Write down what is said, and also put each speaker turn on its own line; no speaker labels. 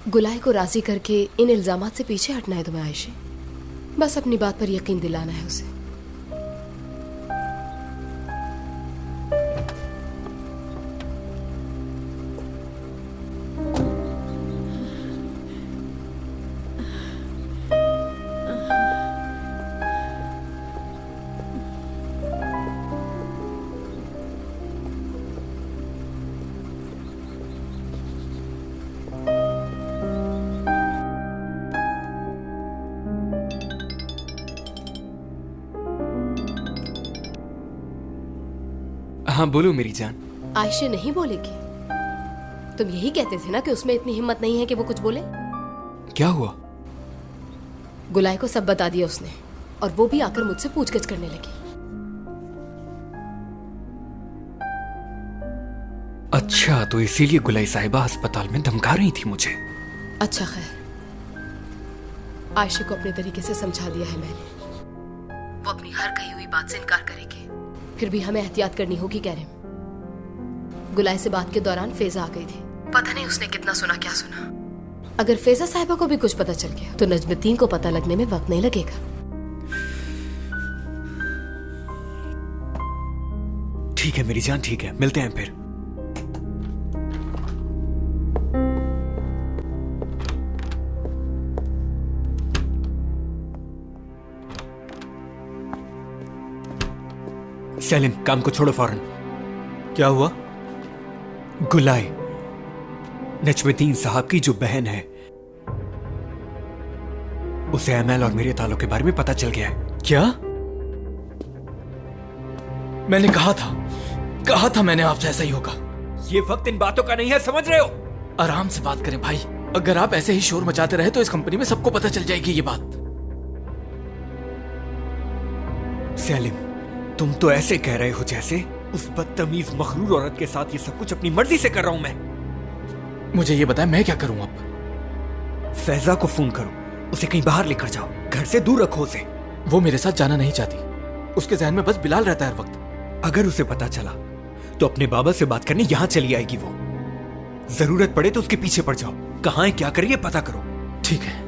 गुलाय को राजी करके इन इल्जामात से पीछे हटना है तुम्हें आयशे। बस अपनी बात पर यकीन दिलाना है उसे।
हाँ बोलो मेरी जान।
आयशे नहीं बोलेगी। तुम यही कहते थे ना कि उसमें इतनी हिम्मत नहीं है कि वो कुछ बोले।
क्या हुआ?
गुलाय को सब बता दिया उसने, और वो भी आकर मुझसे पूछगछ करने लगी।
अच्छा, तो इसीलिए गुलाई साहिबा अस्पताल में धमका रही थी मुझे।
अच्छा खैर, आयशे को अपने तरीके से समझा दिया है मैंने। वो अपनी हर कही हुई बात से इनकार करेगी। फिर भी हमें एहतियात करनी होगी कैरम। गुलाय से बात के दौरान फैजा आ गई थी। पता नहीं उसने कितना सुना, क्या सुना। अगर फैजा साहिबा को भी कुछ पता चल गया तो नजमुद्दीन को पता लगने में वक्त नहीं लगेगा।
ठीक है मेरी जान, ठीक है, मिलते हैं फिर। सेलिम, काम को छोड़ो फौरन।
क्या हुआ?
गुलाय, नजमुद्दीन साहब की जो बहन है, उसे एमएल और मेरे ताल्लुक के बारे में पता चल गया है।
क्या? मैंने कहा था मैंने आपसे ऐसा ही होगा।
ये वक्त इन बातों का नहीं है, समझ रहे हो?
आराम से बात करें भाई। अगर आप ऐसे ही शोर मचाते रहे तो इस कंपनी में सबको पता चल जाएगी ये बात।
सेलिम, तुम तो ऐसे कह रहे हो जैसे उस बदतमीज मखरूर औरत के साथ ये सब कुछ अपनी मर्जी से कर रहा हूं मैं।
मुझे ये बताएं मैं क्या करूं अब?
फैजा को फोन करो, उसे कहीं बाहर लेकर जाओ, घर से दूर रखो उसे।
वो मेरे साथ जाना नहीं चाहती। उसके जहन में बस बिलाल रहता है हर वक्त।
अगर उसे पता चला तो अपने बाबा से बात करने यहां चली आएगी वो। जरूरत पड़े तो उसके पीछे पड़ जाओ। कहां है, क्या करिए, पता करो।
ठीक है।